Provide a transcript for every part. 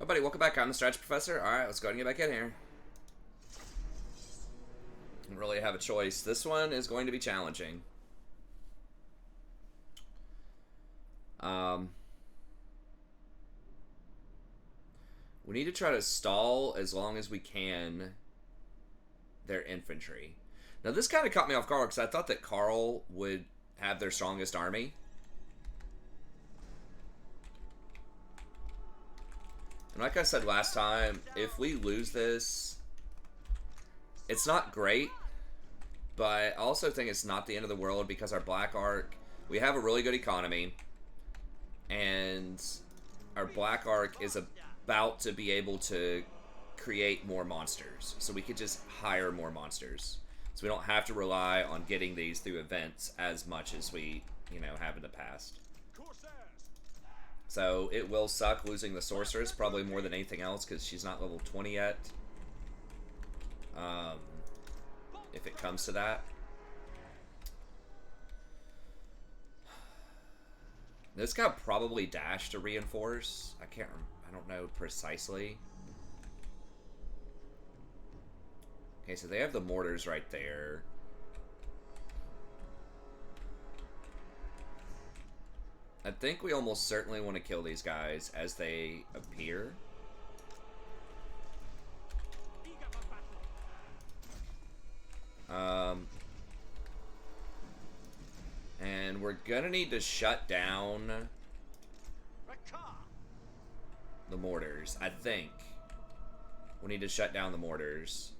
buddy, welcome back. I'm the Stretch Professor. Alright, let's go ahead and get back in here. Don't really have a choice. This one is going to be challenging. We need to try to stall as long as we can their infantry. Now, this kind of caught me off guard because I thought that Karl would have their strongest army. And like I said last time, if we lose this, it's not great, but I also think it's not the end of the world because our Black Ark, we have a really good economy, and our Black Ark is about to be able to create more monsters. So we could just hire more monsters. So we don't have to rely on getting these through events as much as we, have in the past. So it will suck losing the Sorceress, probably more than anything else, because she's not level 20 yet. If it comes to that. This guy probably dashed to reinforce. I don't know precisely. Okay, so they have the mortars right there. I think we almost certainly want to kill these guys as they appear. And we're gonna need to shut down the mortars, I think. We need to shut down the mortars.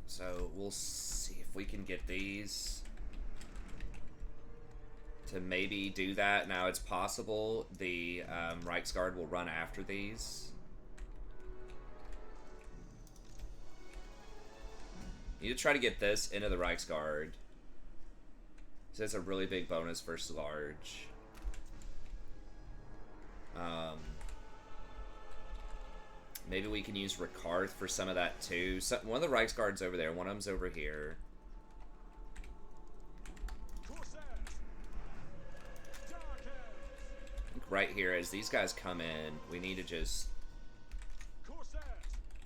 So we'll see if we can get these to maybe do that. Now it's possible the Reiksguard will run after these. Need to try to get this into the Reiksguard. So it's a really big bonus versus large. Maybe we can use Rakarth for some of that too. One of the Reiksguard's over there. One of them's over here. I think right here, as these guys come in, we need to just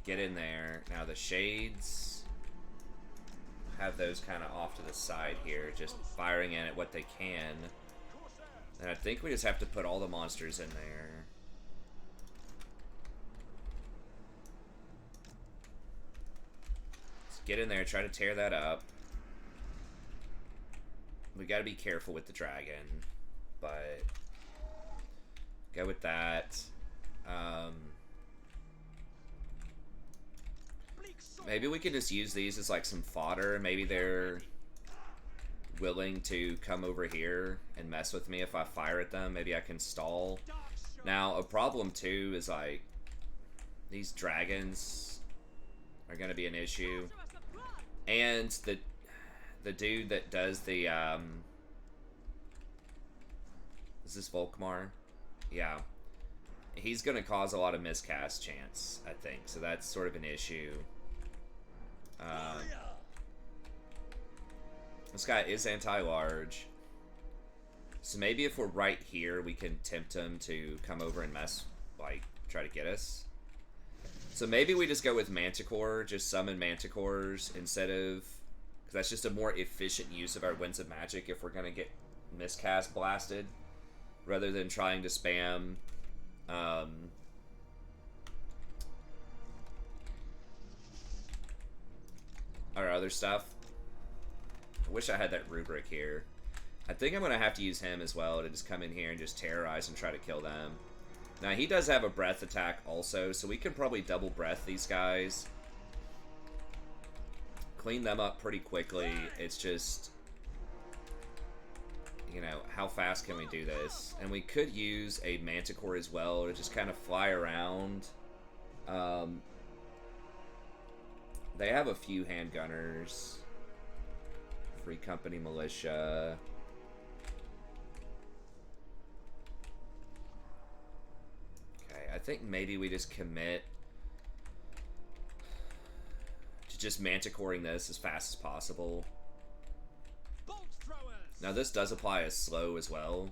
get in there. Now the Shades have those kind of off to the side here, just firing in at what they can. And I think we just have to put all the monsters in there. Get in there, try to tear that up. We gotta be careful with the dragon, but go with that. Maybe we can just use these as like some fodder. Maybe they're willing to come over here and mess with me if I fire at them. Maybe I can stall. Now, a problem too is like these dragons are gonna be an issue. And the dude that does the is this Volkmar? Yeah. He's gonna cause a lot of miscast chance, I think. So that's sort of an issue. This guy is anti-large. So maybe if we're right here, we can tempt him to come over and try to get us. So maybe we just go with Manticore, just summon Manticores instead of... Because that's just a more efficient use of our Winds of Magic if we're going to get miscast blasted. Rather than trying to spam... our other stuff. I wish I had that rubric here. I think I'm going to have to use him as well to just come in here and just terrorize and try to kill them. Now, he does have a breath attack also, so we could probably double breath these guys. Clean them up pretty quickly. It's just, how fast can we do this? And we could use a Manticore as well to just kind of fly around. They have a few handgunners. Free Company Militia. I think maybe we just commit to just Manticoring this as fast as possible. Now this does apply as slow as well.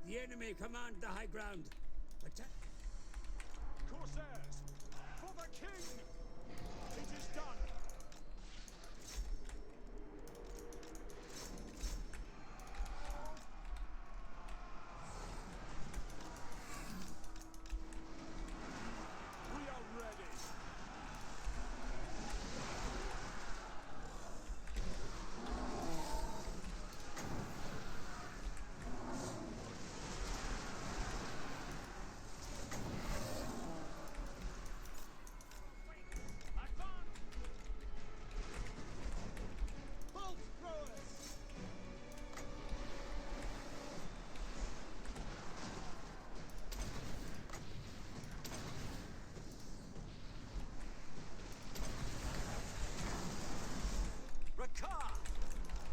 The enemy command the high ground. Attack. Corsairs, for the king! It is done! We are ready! Bolt throwers! Rakarth!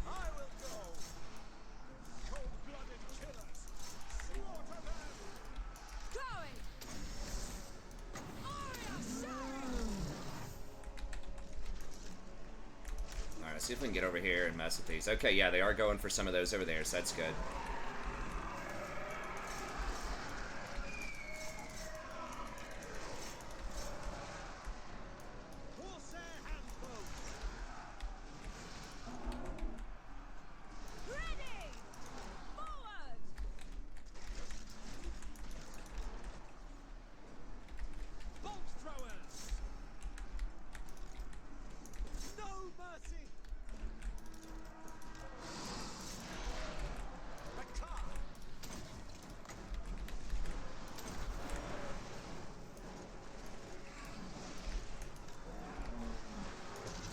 I will go! Cold-blooded killers! Slaughter them! Going! Alright, see if we can get over here and mess with these. Okay, yeah, they are going for some of those over there, so that's good. Corsair handboats! Ready! Forward! Bolt throwers! No mercy! Rakarth!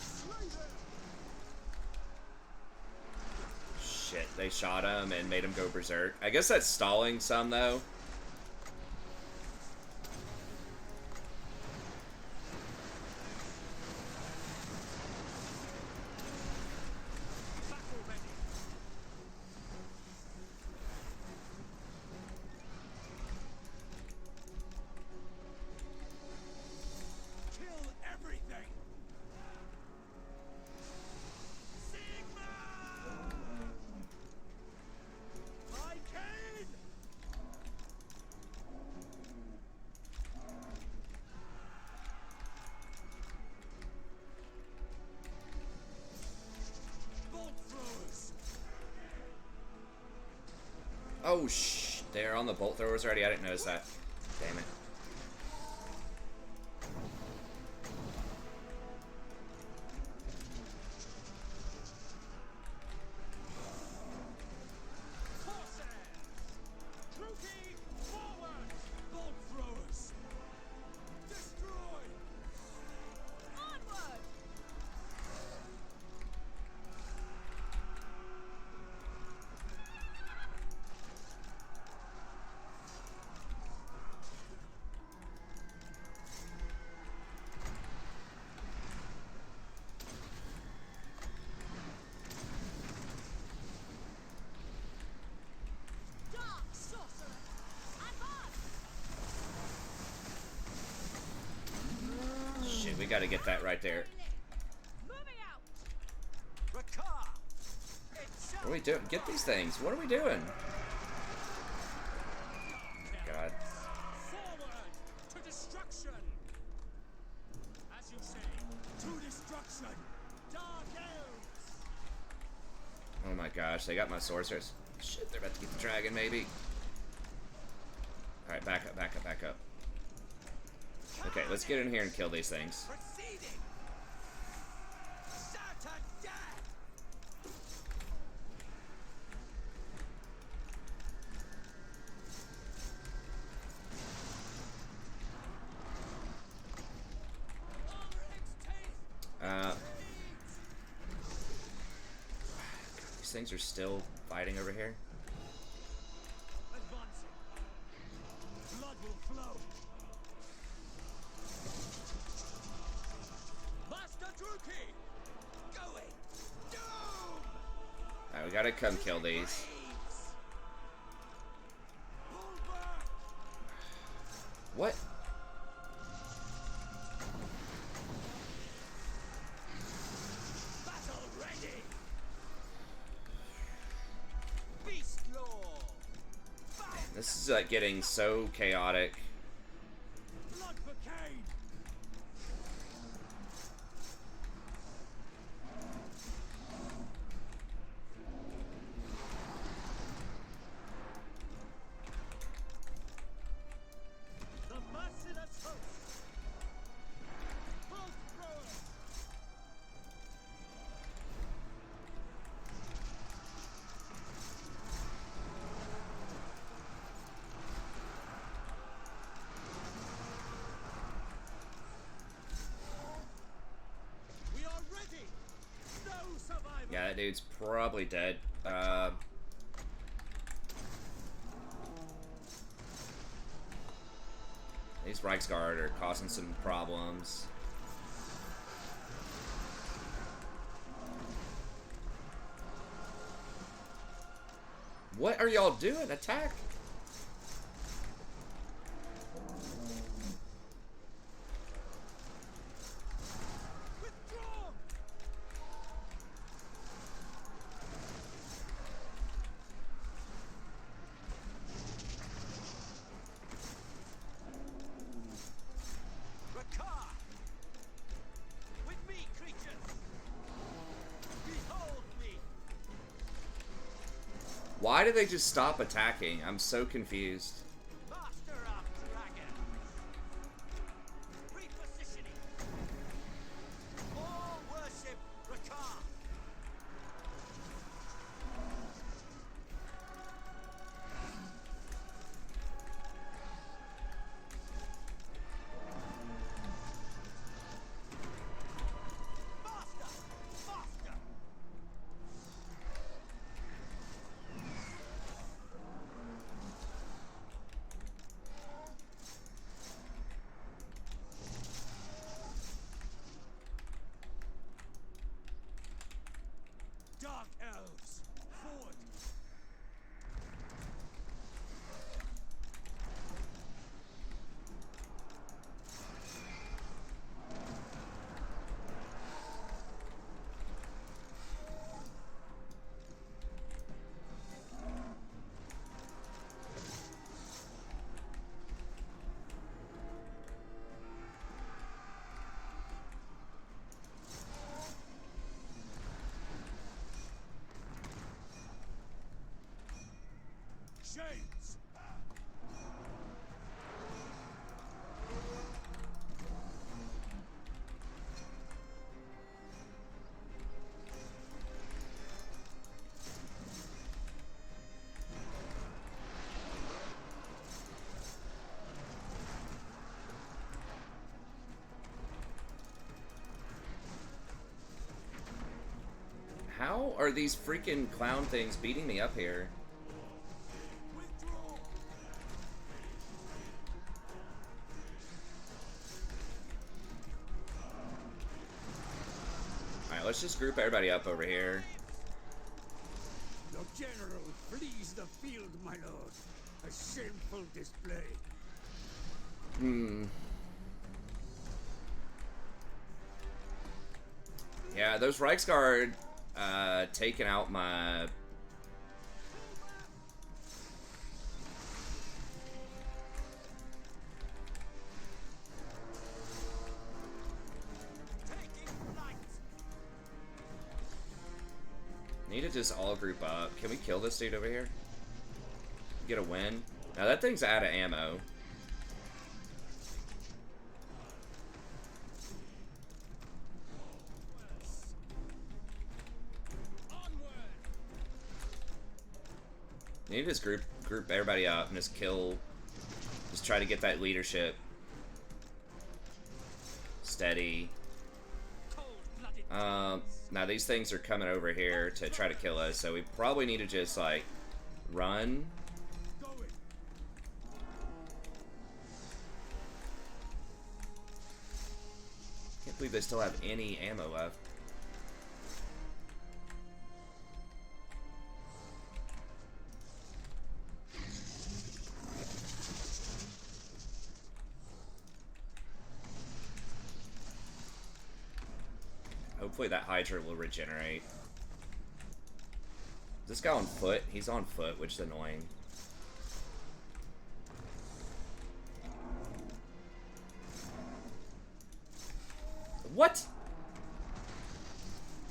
Slay them! Shit, they shot him and made him go berserk. I guess that's stalling some, though. Battle ready! Kill everything! Sigma! My Kane! Bolt throwers! Oh, they're on the bolt throwers already? I didn't notice that. Damn it. Corsairs! Droopy, forward! Bolt throwers! Destroy! Onward! Dark sorcerer! Advance! Shit, we gotta get that right there. Moving out! Rakarth! It's What are we doing? Get these things. What are we doing? God. Forward to destruction! As you say, to destruction! Dark Elves! Oh my gosh, they got my sorcerers. Shit, they're about to get the dragon, maybe. Alright, back up, back up, back up. Okay, let's get in here and kill these things. Proceeding! Certain death! These things are still fighting over here. Advancing. Blood will flow. Master Druki! Going! Doom! Alright, we gotta come kill these. Pull back! What? Battle ready. Beast lord. This is getting so chaotic. Blood for Cain. The merciless host. Bolt throwers. We are ready. No survivor. Yeah, that dude's probably dead. These Reiksguard are causing some problems. What are y'all doing? Attack! Withdraw. Rakarth. With me, creatures. Behold me. Why did they just stop attacking? I'm so confused. Master of dragons. Repositioning. All worship Rakarth. Master. Master. Dark elves. Forward. Shades. How are these freaking clown things beating me up here? Withdraw. Alright, let's just group everybody up over here. Your general flees the field, my lord. A shameful display. Yeah, those Reiksguard taking out my... Taking flight. Need to just all group up. Can we kill this dude over here? Get a win? Now that thing's out of ammo. Need to just group everybody up and just kill. Just try to get that leadership steady. Now these things are coming over here to try to kill us, so we probably need to just like run. Going. Can't believe they still have any ammo left. Hopefully that Hydra will regenerate. Is this guy on foot? He's on foot, which is annoying. What?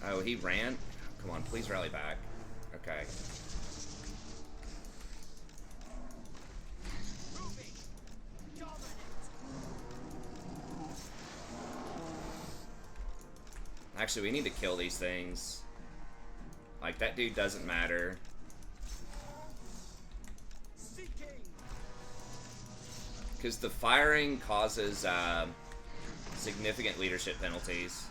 Oh, he ran? Come on, please rally back. Okay. Actually, we need to kill these things. Like, that dude doesn't matter. Because the firing causes significant leadership penalties.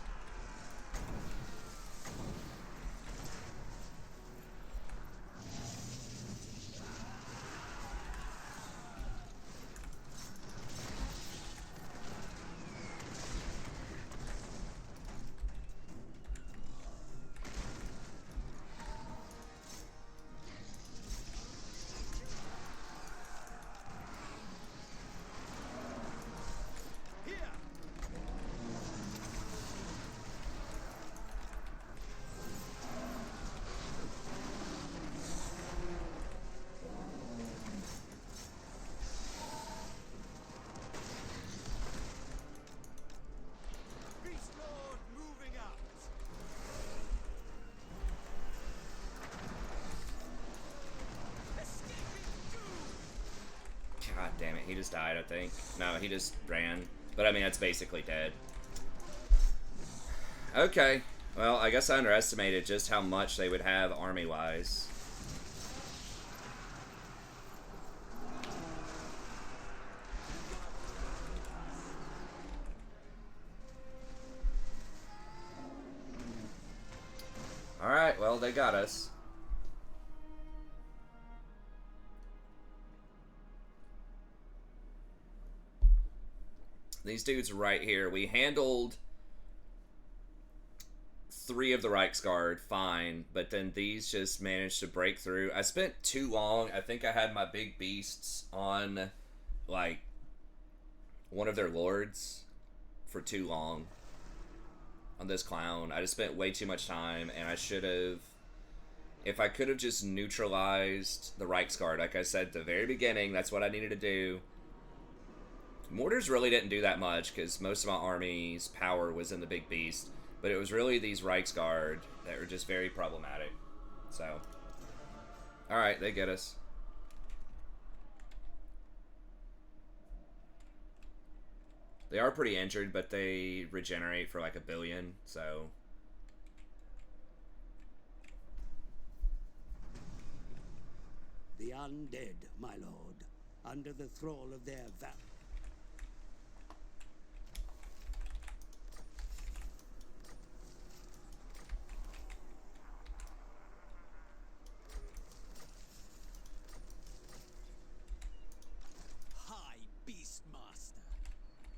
God damn it, he just died, I think. No, he just ran. But I mean, that's basically dead. Okay. Well, I guess I underestimated just how much they would have army-wise. Alright, well, they got us. These dudes right here, we handled 3 of the Reiksguard fine, but then these just managed to break through. I spent too long. I think I had my big beasts on, like, one of their lords for too long on this clown. I just spent way too much time, and I should have... If I could have just neutralized the Reiksguard, like I said at the very beginning, that's what I needed to do. Mortars really didn't do that much because most of my army's power was in the big beast, but it was really these Reiksguard that were just very problematic. So, alright, they get us. They are pretty injured, but they regenerate for like 1 billion, so... The undead, my lord, under the thrall of their val.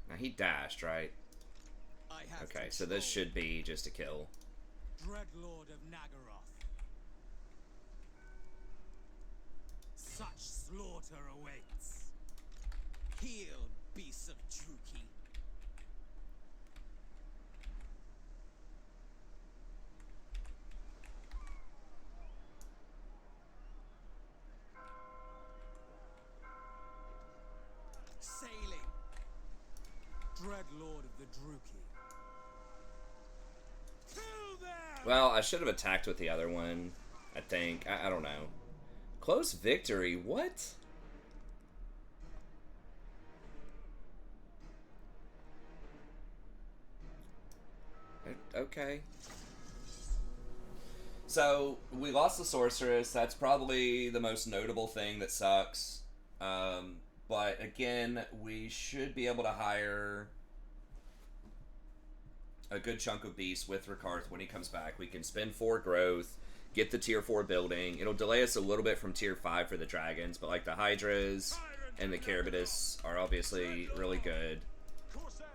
Now he dashed, right? Okay, so this should be just a kill. Dreadlord of Nagaroth. Such slaughter awaits. Heal, beasts of Druki. Sailing. Dreadlord of the Druki. Kill them! Well, I should have attacked with the other one, I think. I don't know. Close victory? What? Okay. So, we lost the Sorceress. That's probably the most notable thing that sucks. But again, we should be able to hire a good chunk of beasts with Rakarth when he comes back. We can spend 4 growth, get the tier 4 building. It'll delay us a little bit from tier 5 for the dragons, but like the Hydras and the Carabitus are obviously really good. Corsairs.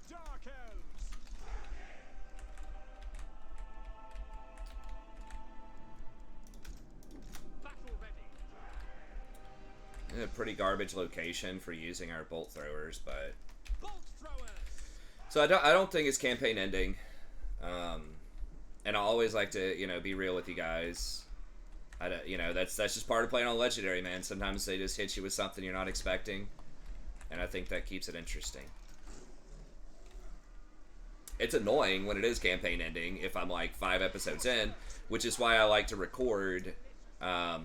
Dark Elves. Battle ready. A pretty garbage location for using our bolt throwers, but Bolt throwers. so I don't think it's campaign ending. And I always like to, you know, be real with you guys. You know, that's just part of playing on Legendary, man. Sometimes they just hit you with something you're not expecting, and I think that keeps it interesting. It's annoying when it is campaign ending if I'm like 5 episodes in, which is why I like to record a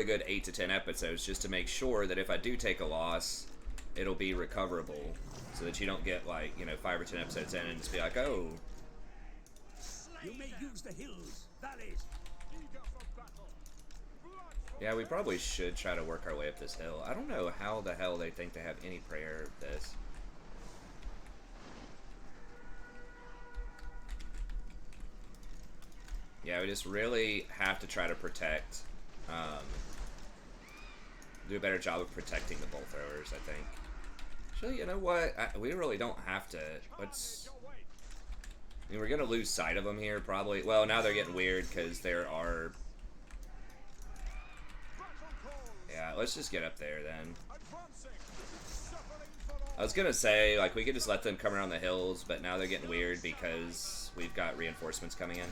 good 8 to 10 episodes just to make sure that if I do take a loss, it'll be recoverable, so that you don't get like, you know, 5 or 10 episodes in and just be like, oh. You may use the hills, valleys. Eager for battle. Blood for Yeah, we probably should try to work our way up this hill. I don't know how the hell they think they have any prayer of this. Yeah, we just really have to try to protect, do a better job of protecting the bolt throwers, I think. Actually, you know what? We really don't have to. Let's... your weight. I mean, we're going to lose sight of them here, probably. Well, now they're getting weird because there are... Battle calls. Yeah, let's just get up there then. Advancing. Suffering for all. I was going to say, like, we could just let them come around the hills, but now they're getting weird because we've got reinforcements coming in.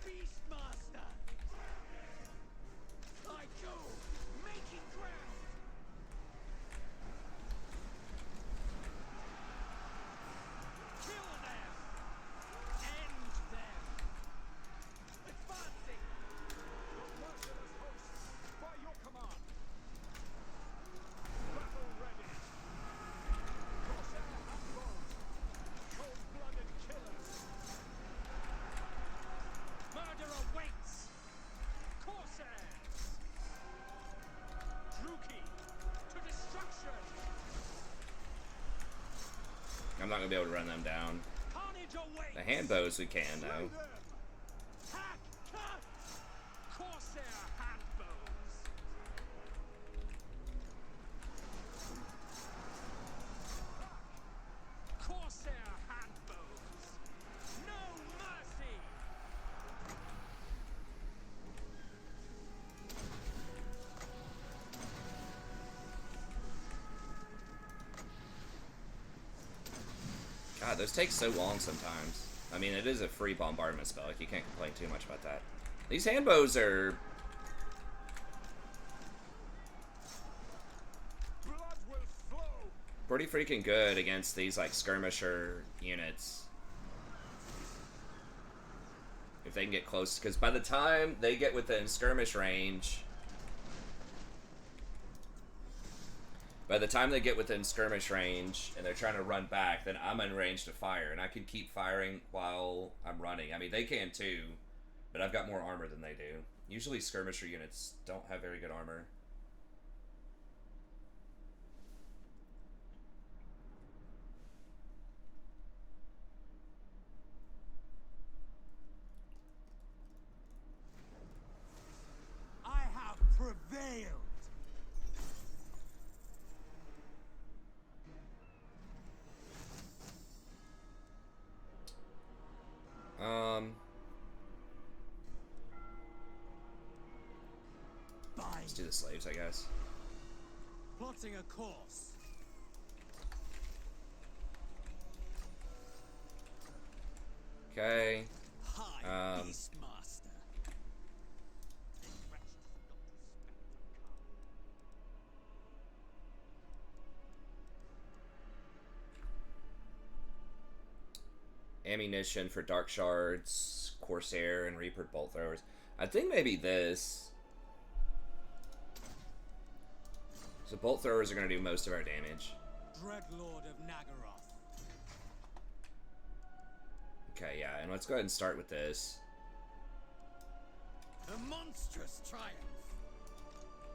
Beastmaster! I go, making ground! Kill them! End them! Advancing! Merciless hosts. By your command. Battle ready. Corsair handbows. Cold-blooded killers. Murder awaits! Corsairs. Druki. To destruction. I'm not going to be able to run them down. Carnage awaits! The handbows we can, though. Slay them. Hack! Cut! Corsair handbows! Corsair handbows! No mercy! God, those take so long sometimes. I mean, it is a free bombardment spell. Like, you can't complain too much about that. These handbows are... Blood will flow. pretty freaking good against these, like, skirmisher units. If they can get close, because by the time they get within skirmish range... By the time they get within skirmish range and they're trying to run back, then I'm in range to fire, and I can keep firing while I'm running. I mean, they can too, but I've got more armor than they do. Usually skirmisher units don't have very good armor. I have prevailed! Let's do the slaves, I guess. Plotting a course. Okay. Hi, Beastmaster. Ammunition for Dark Shards, Corsair, and Reaper Bolt Throwers. I think maybe this. So Bolt Throwers are going to do most of our damage. Dreadlord of Nagaroth. Okay, yeah, and let's go ahead and start with this. A monstrous triumph.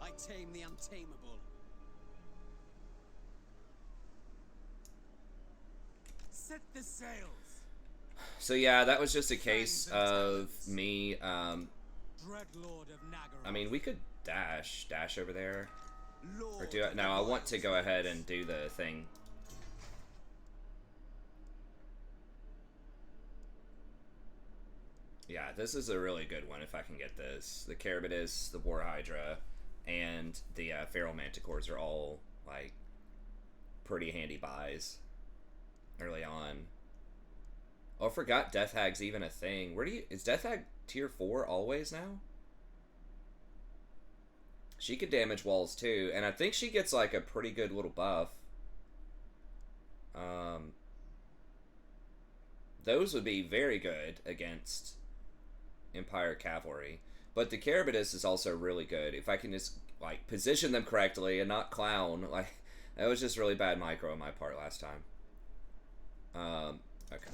I tame the untamable. Set the sails. So yeah, that was just a case of me, Dreadlord of Nagaroth. I mean, we could dash over there. Or Lord do I, of no, the I want to go Wilds. ahead and do the thing. Yeah, this is a really good one if I can get this. The Carabitus, the War Hydra, and the Feral Manticores are all, like, pretty handy buys early on. Oh, I forgot Death Hag's even a thing. Is Death Hag tier 4 always now? She could damage walls too, and I think she gets like a pretty good little buff. Those would be very good against Empire Cavalry. But the Carabitus is also really good. If I can just, like, position them correctly and not clown. Like, that was just really bad micro on my part last time. Okay.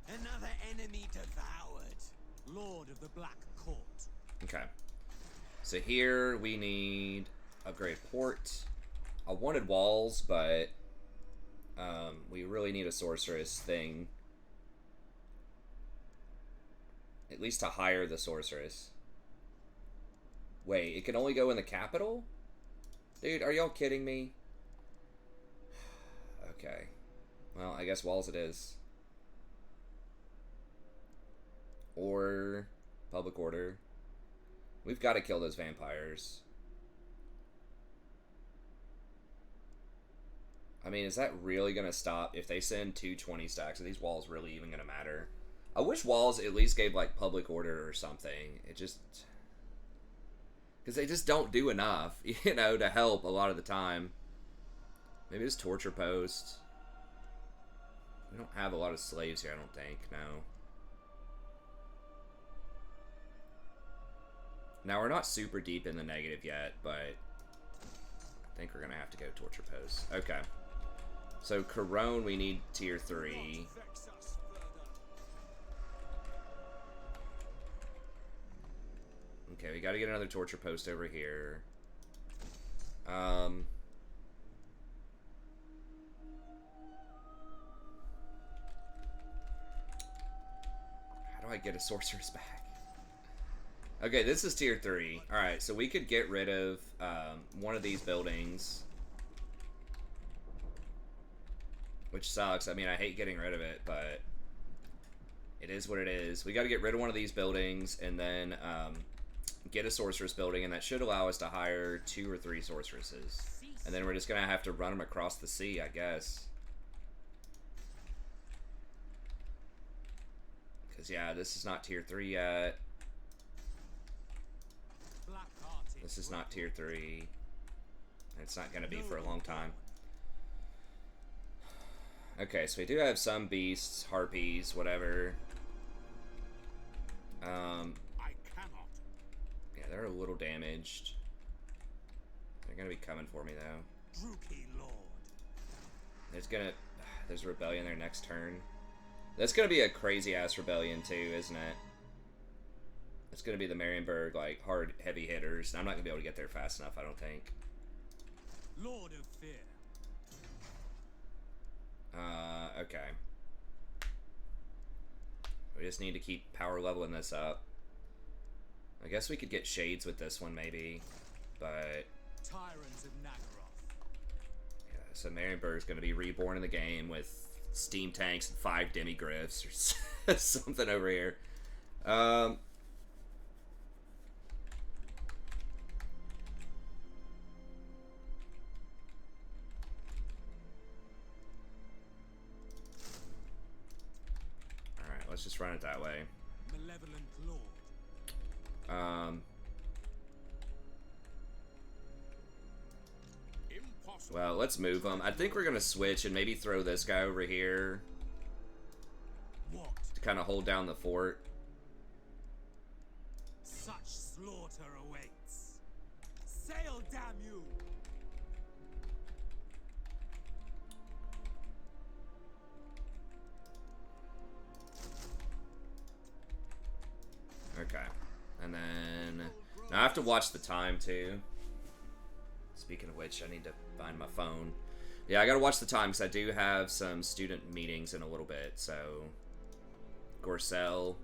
Another enemy devoured. Lord of the Black Court. Okay. So here we need upgrade port. I wanted walls, but we really need a sorceress thing. At least to hire the sorceress. Wait, it can only go in the capital? Dude, are y'all kidding me? Okay. Well, I guess walls it is. Or public order. We've got to kill those vampires. I mean, is that really going to stop? If they send 220 stacks, are these walls really even going to matter? I wish walls at least gave, like, public order or something. It just... because they just don't do enough, you know, to help a lot of the time. Maybe it's torture post. We don't have a lot of slaves here, I don't think. No. Now, we're not super deep in the negative yet, but I think we're going to have to go torture post. Okay. So, Corone, we need tier 3. Okay, we got to get another torture post over here. How do I get a sorceress back? Okay, this is tier 3. Alright, so we could get rid of one of these buildings. Which sucks. I mean, I hate getting rid of it, but it is what it is. We got to get rid of one of these buildings and then get a sorceress building, and that should allow us to hire 2 or 3 sorceresses. And then we're just going to have to run them across the sea, I guess. Because, yeah, this is not tier 3 yet. This is not tier 3. It's not going to be for a long time. Okay, so we do have some beasts, harpies, whatever. I cannot. Yeah, they're a little damaged. They're going to be coming for me, though. Druki Lord. There's a rebellion there next turn. That's going to be a crazy-ass rebellion, too, isn't it? It's going to be the Marienburg, like, hard, heavy hitters. And I'm not going to be able to get there fast enough, I don't think. Lord of Fear. Okay. We just need to keep power leveling this up. I guess we could get shades with this one, maybe. But... Tyrants of Nagaroth. yeah, so Marienburg's going to be reborn in the game with steam tanks and 5 demigryphs or something over here. Let's just run it that way. Malevolent Lord. Impossible. Well, let's move them. I think we're gonna switch and maybe throw this guy over here What? to kind of hold down the fort. Such slaughter awaits. Sail, damn you! Okay. And then... now I have to watch the time, too. Speaking of which, I need to find my phone. Yeah, I gotta watch the time, because I do have some student meetings in a little bit, so... Gorcel.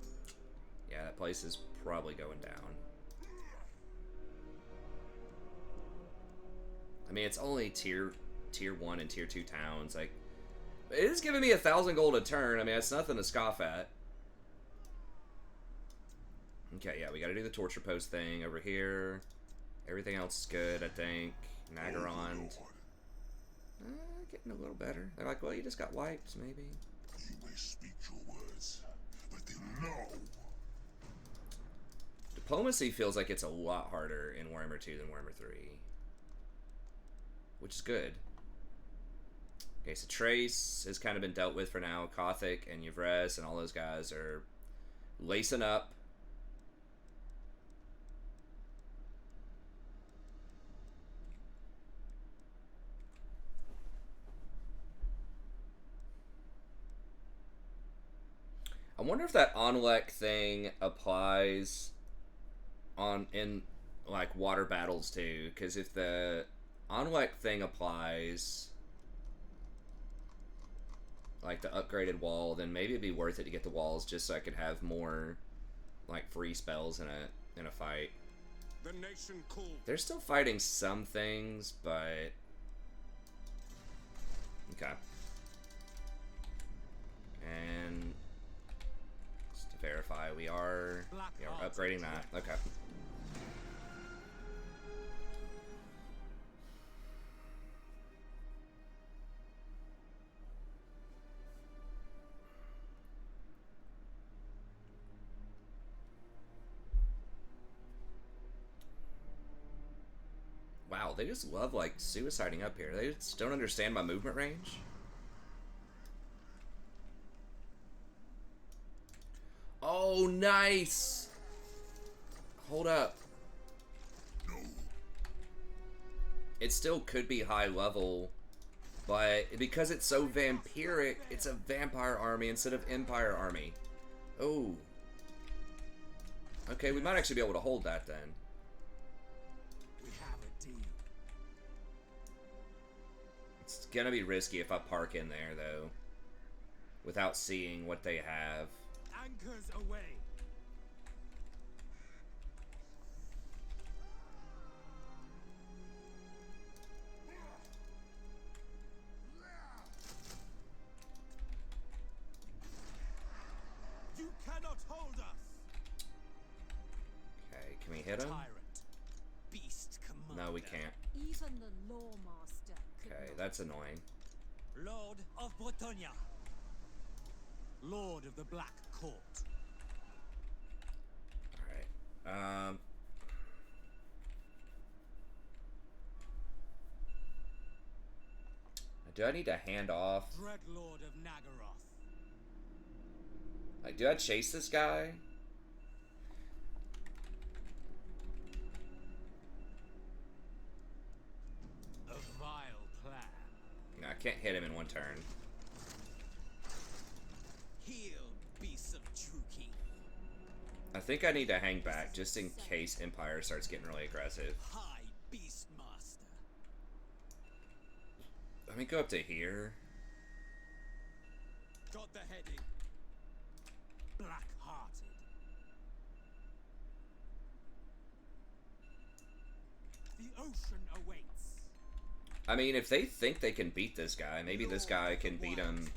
Yeah, that place is probably going down. I mean, it's only tier 1 and tier 2 towns. Like, it is giving me 1,000 gold a turn. I mean, it's nothing to scoff at. Okay, yeah, we gotta do the torture post thing over here. Everything else is good, I think. Nagarond. Getting a little better. They're like, well, you just got wiped, maybe. You may speak your words, but they know. Diplomacy feels like it's a lot harder in Warhammer 2 than Warhammer 3. Which is good. Okay, so Trace has kind of been dealt with for now. Kothic and Yvres and all those guys are lacing up. I wonder if that Onlek thing applies in like water battles too, because if the Onlek thing applies like the upgraded wall, then maybe it'd be worth it to get the walls just so I could have more like free spells in a fight. The nation calls. They're still fighting some things, but okay. And just to verify, we are upgrading that. Okay. Wow, they just love like suiciding up here. They just don't understand my movement range. Oh, nice! Hold up. It still could be high level, but because it's so vampiric, it's a vampire army instead of empire army. Oh. Okay, we might actually be able to hold that then. We have a deal. It's gonna be risky if I park in there, though, without seeing what they have. Anchors away. You cannot hold us. Okay, can we hit him? Tyrant. Beast commander. No, we can't. Even the Lawmaster could Okay, not. that's annoying. Lord of Bretonia. Lord of the Black Court. Alright. Do I need to hand off? Dreadlord of Nagaroth. Like, do I chase this guy? A vile plan. No, I can't hit him in one turn. Heal, beasts of Truki. I think I need to hang back just in case Empire starts getting really aggressive. High Beast Master. Let me go up to here. Got the heading. Black-hearted. The ocean awaits. I mean, if they think they can beat this guy, maybe this guy can beat him.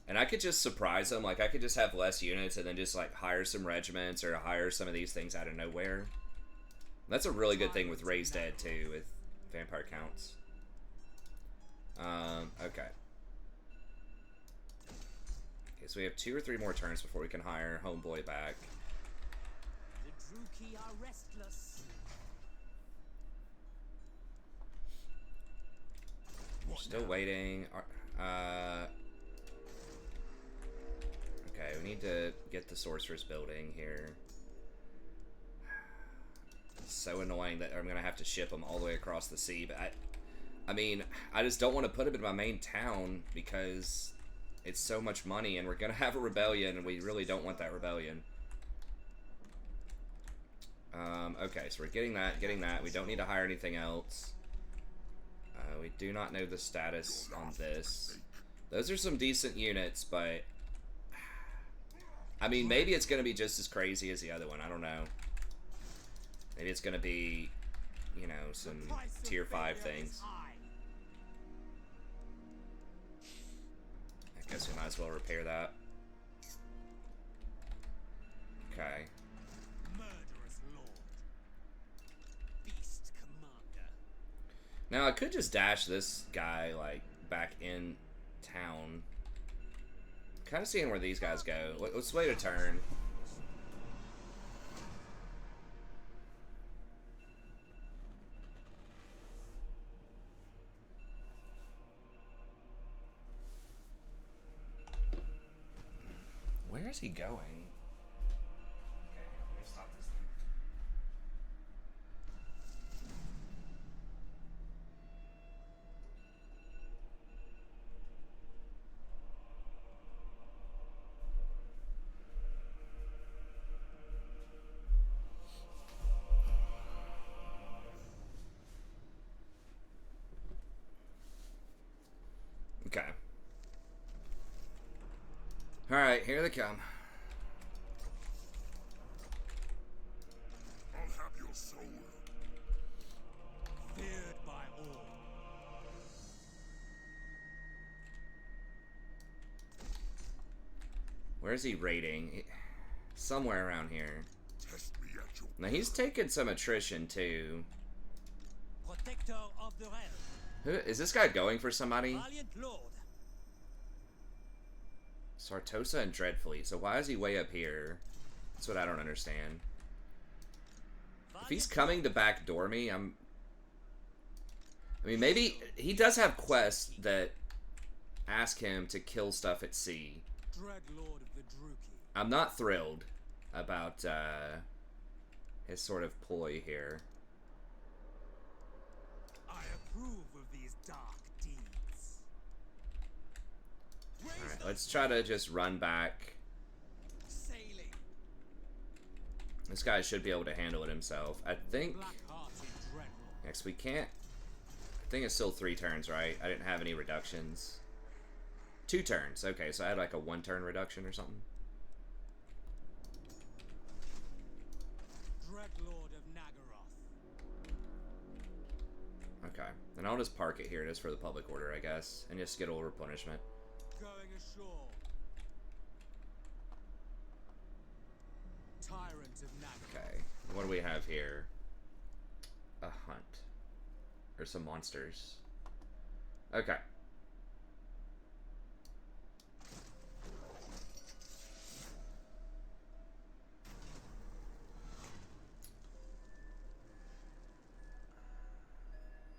And I could just surprise them. Like, I could just have less units and then just, like, hire some regiments or hire some of these things out of nowhere. That's a really good thing with Raised Dead, too, with vampire counts. Okay. Okay, so we have 2 or 3 more turns before we can hire Homeboy back. The Druki are restless. We're still waiting. Okay, we need to get the Sorcerer's Building here. It's so annoying that I'm gonna have to ship them all the way across the sea, but I mean, I just don't want to put them in my main town because it's so much money and we're gonna have a rebellion and we really don't want that rebellion. Okay, so we're getting that. We don't need to hire anything else. We do not know the status on this. Those are some decent units, but I mean, maybe it's gonna be just as crazy as the other one. I don't know. Maybe it's gonna be, you know, some tier 5 things. I guess we might as well repair that. Okay. Murderous lord. Beast commander. Now I could just dash this guy like back in town. Kind of seeing where these guys go. Let's wait a turn. Where is he going? Okay, let me stop this thing. Okay. Alright, here they come. I'll have your soul. Feared by all. Where's he raiding? Somewhere around here. Test me at your Now he's taking some attrition too. protector of the realm. Who is this guy going for somebody? Valiant lord. Sartosa and Dreadfleet. So why is he way up here? That's what I don't understand. If he's coming to backdoor me, I mean, maybe he does have quests that ask him to kill stuff at sea. Dread lord of the Druki. I'm not thrilled about his sort of ploy here. I approve of these dark deeds. Alright, let's try to just run back. Sailing. This guy should be able to handle it himself. I think... Black-hearted dreadlord. Next, we can't... I think it's still 3 turns, right? I didn't have any reductions. 2 turns. Okay, so I had like a 1-turn reduction or something. Dreadlord of Nagaroth. Okay, then I'll just park it here just for the public order, I guess, and just get a little replenishment. Going ashore. Tyrant of Nagaroth. Okay, what do we have here? A hunt. Or some monsters. Okay.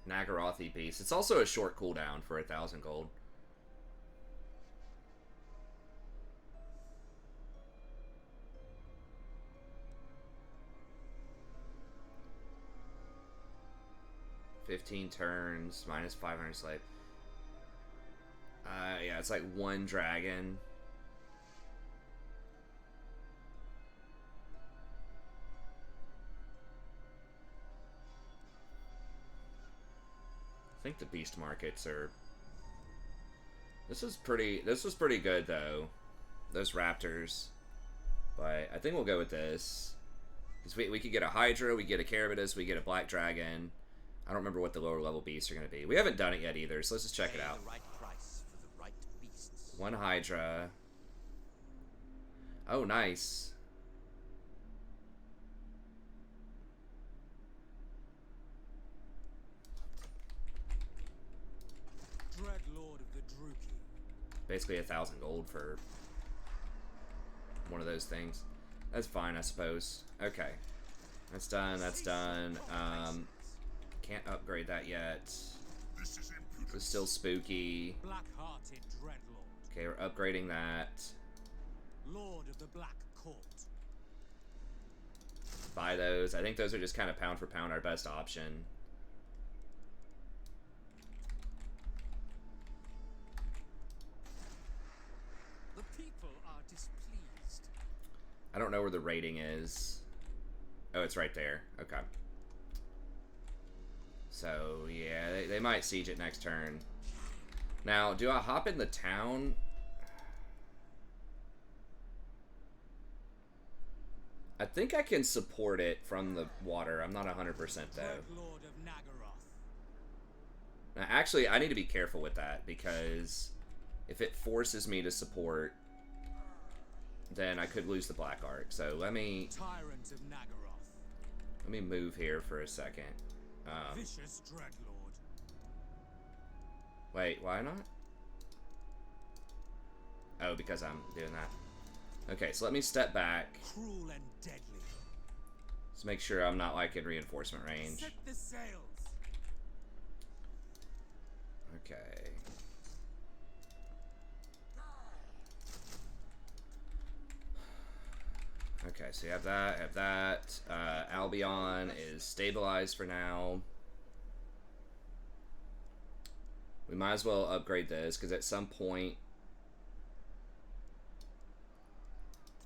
Nagarothi Beast. It's also a short cooldown for 1,000 gold. "15 turns, minus 500 slate." Yeah, it's like 1 dragon. I think the beast markets are... This was pretty good though. Those raptors. But I think we'll go with this. Because we could get a Hydra, we get a Carabitus, we get a Black Dragon. I don't remember what the lower level beasts are going to be. We haven't done it yet either, so let's just check it out. The right price for the right beasts. 1 Hydra. Oh, nice. Dreadlord of the Druki. Basically 1,000 gold for one of those things. That's fine, I suppose. Okay. That's done, that's done. Can't upgrade that yet. This is impudence. It's still spooky. Black-hearted Dreadlord. Okay, we're upgrading that. Lord of the Black Court. Buy those. I think those are just kind of pound for pound our best option. The people are displeased. I don't know where the rating is. Oh, it's right there. Okay. So, yeah, they might siege it next turn. Now, do I hop in the town? I think I can support it from the water. I'm not 100% though. Dreadlord of Nagaroth. Now, actually, I need to be careful with that because if it forces me to support then I could lose the Black Arc. So let me Tyrant of Nagaroth. move here for a second. Vicious Dreadlord. Wait, why not? Oh, because I'm doing that. Okay, so let me step back. Cruel and deadly. Let's make sure I'm not like in reinforcement range. Set the sails. Okay. Okay, so you have that, Albion is stabilized for now. We might as well upgrade this, because at some point,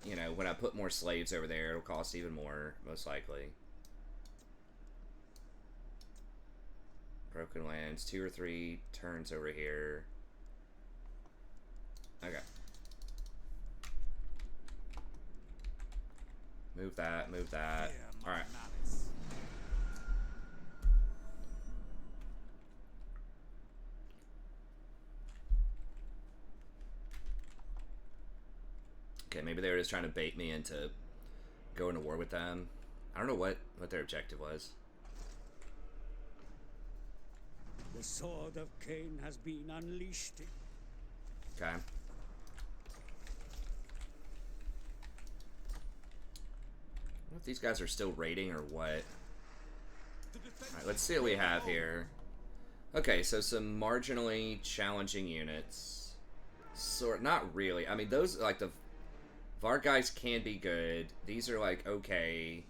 you know, when I put more slaves over there, it'll cost even more, most likely. Broken lands, 2 or 3 turns over here. Okay. Move that, move that. Alright. Okay, maybe they were just trying to bait me into going to war with them. I don't know what their objective was. The sword of Cain has been unleashed. Okay. I don't know if these guys are still raiding or what. Alright, let's see what we have here. Okay, so some marginally challenging units. Not really. I mean, those, like, the Varg guys can be good. These are, like, okay.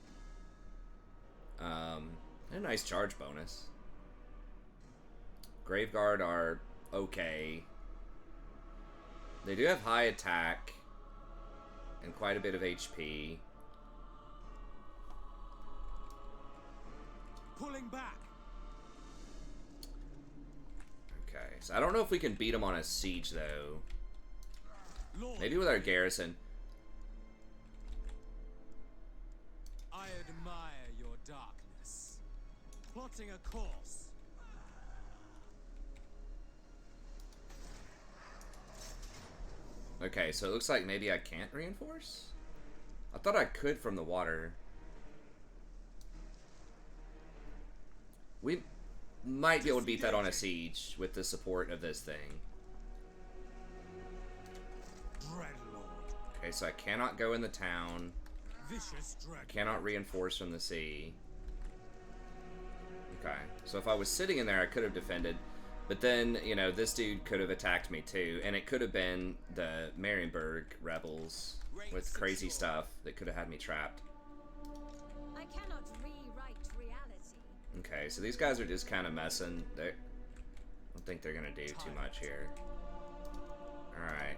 A nice charge bonus. Graveguard are okay. They do have high attack and quite a bit of HP. Pulling back. Okay, so I don't know if we can beat them on a siege though. Lord, Maybe with our garrison. I admire your darkness. Plotting a course. Okay, so it looks like maybe I can't reinforce? I thought I could from the water. We might be able to beat that on a siege with the support of this thing. Dreadlord. Okay, so I cannot go in the town. Vicious Dreadlord. Cannot reinforce from the sea. Okay, so if I was sitting in there, I could have defended. But then, you know, this dude could have attacked me too. And it could have been the Marienburg rebels with crazy stuff that could have had me trapped. I cannot rewrite reality. Okay, so these guys are just kind of messing. I don't think they're going to do too much here. Alright.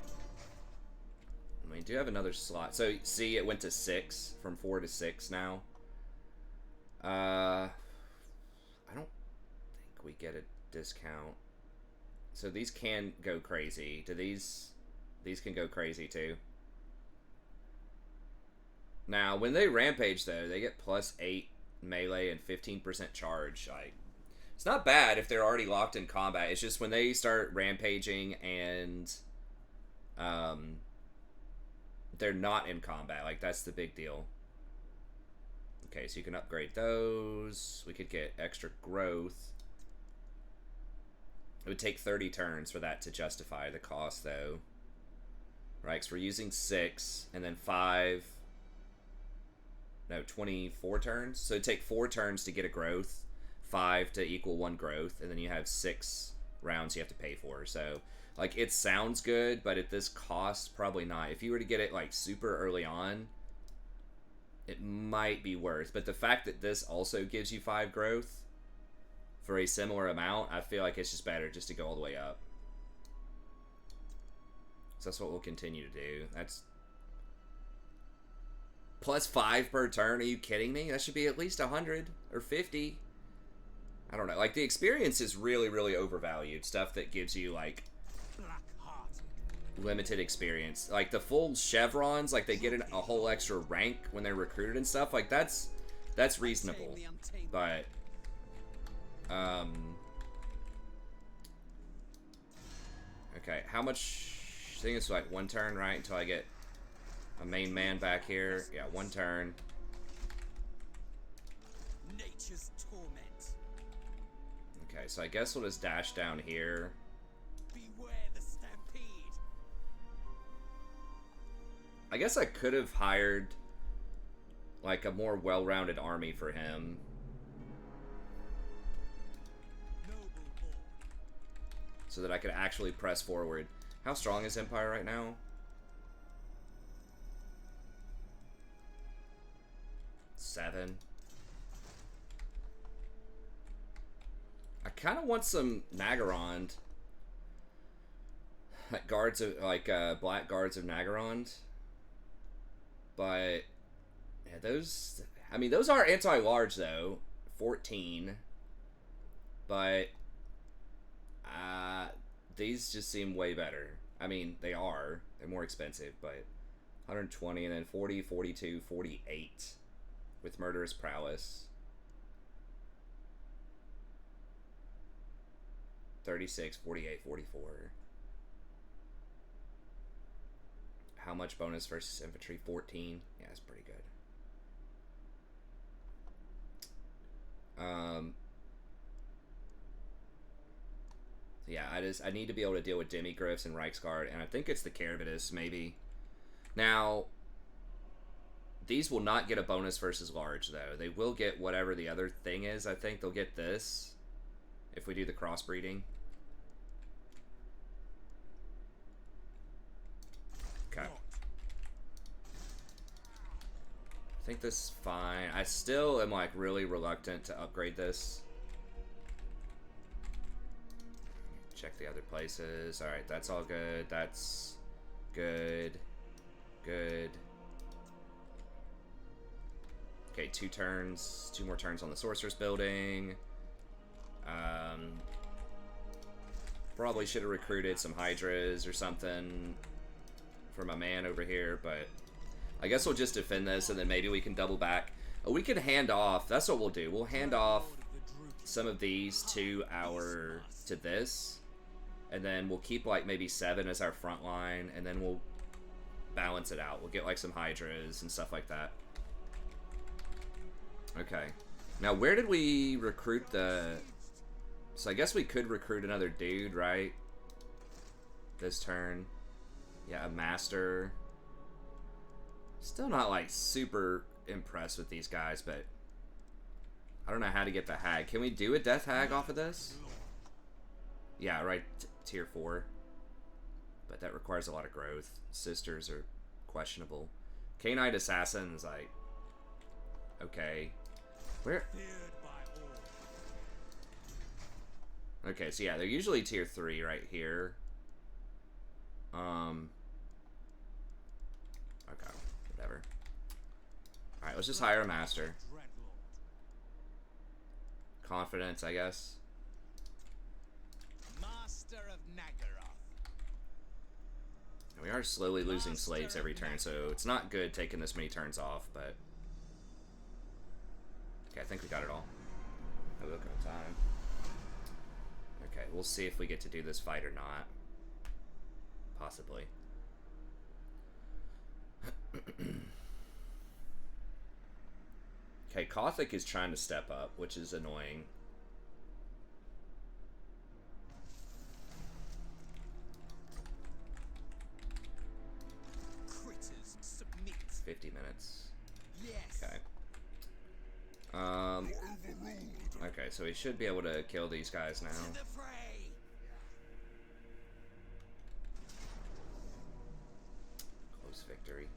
We do have another slot. So, see, it went to 6, from 4 to 6 now. I don't think we get a discount. So these can go crazy. Do these can go crazy too? Now, when they rampage though, they get +8 melee and 15% charge. Like, it's not bad if they're already locked in combat. It's just when they start rampaging and they're not in combat. Like, that's the big deal. Okay, so you can upgrade those. We could get extra growth. It would take 30 turns for that to justify the cost, though. Right, because we're using 6, and then 5... No, 24 turns? So it'd take 4 turns to get a growth, 5 to equal 1 growth, and then you have 6 rounds you have to pay for. So, like, it sounds good, but at this cost, probably not. If you were to get it, like, super early on, it might be worth. But the fact that this also gives you 5 growth for a similar amount, I feel like it's just better just to go all the way up. So that's what we'll continue to do. That's +5 per turn. Are you kidding me? That should be at least 100 or 50. I don't know. Like, the experience is really, really overvalued. Stuff that gives you, like, limited experience. Like, the full chevrons, like, they get a whole extra rank when they're recruited and stuff. Like, that's reasonable. But okay, how much? I think it's like 1 turn, right? Until I get a main man back here. Yeah, 1 turn. Nature's torment. Okay, so I guess we'll just dash down here. Beware the stampede. I guess I could have hired like a more well-rounded army for him. Noble boy. So that I could actually press forward. How strong is Empire right now? 7. I kind of want some Nagarond. Like guards of black guards of Nagarond. But yeah, those, I mean, those are anti-large though. 14. But these just seem way better. I mean, they are. They're more expensive, but 120 and then 40, 42, 48 with murderous prowess. 36, 48, 44. How much bonus versus infantry? 14. Yeah, that's pretty good. Yeah, I need to be able to deal with Demigriffs and Reichsguard, and I think it's the Carabitus, maybe. Now, these will not get a bonus versus large, though. They will get whatever the other thing is. I think they'll get this if we do the crossbreeding. Okay. I think this is fine. I still am, like, really reluctant to upgrade this. Check the other places. Alright, that's all good. That's good. Good. Okay, 2 turns. 2 more turns on the Sorcerer's Building. Probably should have recruited some Hydras or something for my man over here, but I guess we'll just defend this and then maybe we can double back. We can hand off. That's what we'll do. We'll hand off some of these to this. And then we'll keep like maybe 7 as our front line, and then we'll balance it out. We'll get like some Hydras and stuff like that. Okay. Now, where did we recruit the... So I guess we could recruit another dude, right? This turn. Yeah, a master. Still not like super impressed with these guys, but I don't know how to get the hag. Can we do a death hag off of this? Yeah, right. Tier 4. But that requires a lot of growth. Sisters are questionable. K-Knight Assassin is like... Okay. Where... Okay, so yeah, they're usually tier 3 right here. Okay, whatever. Alright, let's just hire a master. Confidence, I guess. Master of Rakarth. We are slowly losing slaves every turn, so it's not good taking this many turns off, but... Okay, I think we got it all. A little bit of time. Okay, we'll see if we get to do this fight or not. Possibly. Okay, Kothic is trying to step up, which is annoying. Critters submit. 50 minutes. Yes. Okay. Okay, so we should be able to kill these guys now. To the fray. Close victory.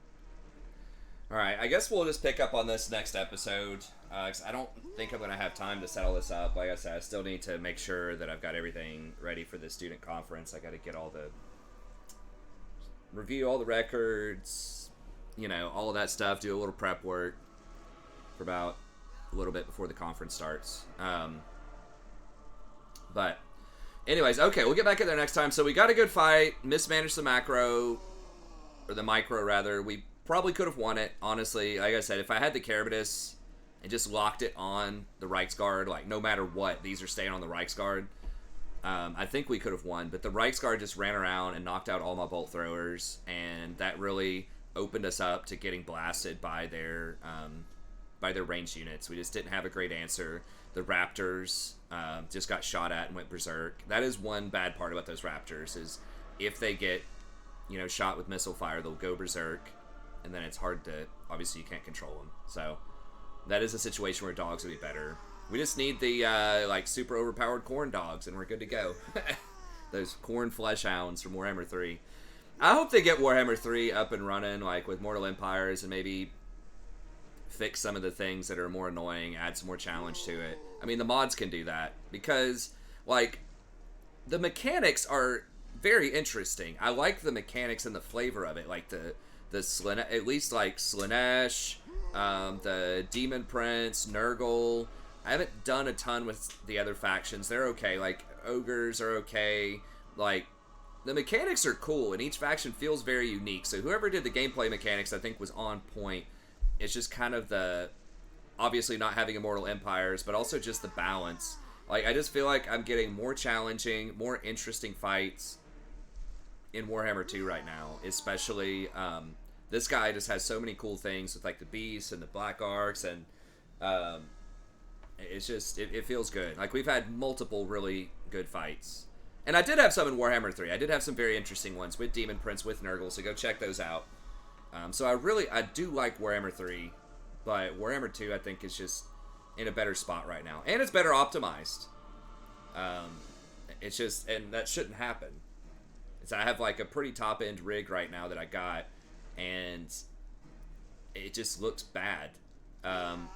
Alright, I guess we'll just pick up on this next episode. 'Cause I don't think I'm going to have time to set all this up. Like I said, I still need to make sure that I've got everything ready for the student conference. I got to get all the... Review all the records, you know, all of that stuff. Do a little prep work for about a little bit before the conference starts. But anyways, okay, we'll get back in there next time. So we got a good fight, mismanaged the macro, or the micro rather. We probably could have won it, honestly. Like I said, if I had the Carabitus and just locked it on the Reichsguard, like no matter what, these are staying on the Reichsguard, I think we could have won. But the Reichsguard just ran around and knocked out all my bolt throwers, and that really opened us up to getting blasted by their ranged units. We just didn't have a great answer. The Raptors just got shot at and went berserk. That is one bad part about those Raptors, is if they get, you know, shot with missile fire, they'll go berserk, and then it's hard to, obviously you can't control them. So that is a situation where dogs would be better. We just need the like super overpowered corn dogs, and we're good to go. Those corn flesh hounds from Warhammer 3. I hope they get Warhammer 3 up and running, like with Mortal Empires, and maybe fix some of the things that are more annoying, add some more challenge to it. I mean, the mods can do that, because, like, the mechanics are very interesting. I like the mechanics and the flavor of it, like the at least like Slanesh, the Demon Prince, Nurgle. I haven't done a ton with the other factions. They're okay. Like, Ogres are okay. Like, the mechanics are cool, and each faction feels very unique. So whoever did the gameplay mechanics, I think, was on point. It's just kind of the, obviously not having Immortal Empires, but also just the balance. Like, I just feel like I'm getting more challenging, more interesting fights in Warhammer 2 right now. Especially, this guy just has so many cool things with, like, the Beasts and the Black Arcs, and it's just, it feels good. Like, we've had multiple really good fights. And I did have some in Warhammer 3. I did have some very interesting ones with Demon Prince, with Nurgle, so go check those out. So I do like Warhammer 3, but Warhammer 2 I think is just in a better spot right now. And it's better optimized. It's just, and that shouldn't happen. I have like a pretty top-end rig right now that I got, and it just looks bad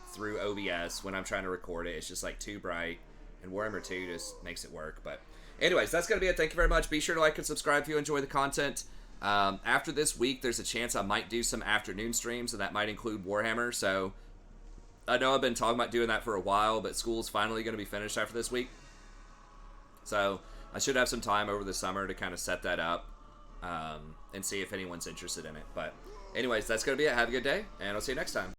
through OBS when I'm trying to record it. It's just like too bright, and Warhammer 2 just makes it work. But anyways, that's going to be it. Thank you very much. Be sure to like and subscribe if you enjoy the content. After this week, there's a chance I might do some afternoon streams, and that might include Warhammer. So I know I've been talking about doing that for a while, but school's finally going to be finished after this week. So I should have some time over the summer to kind of set that up and see if anyone's interested in it. But anyways, that's going to be it. Have a good day, and I'll see you next time.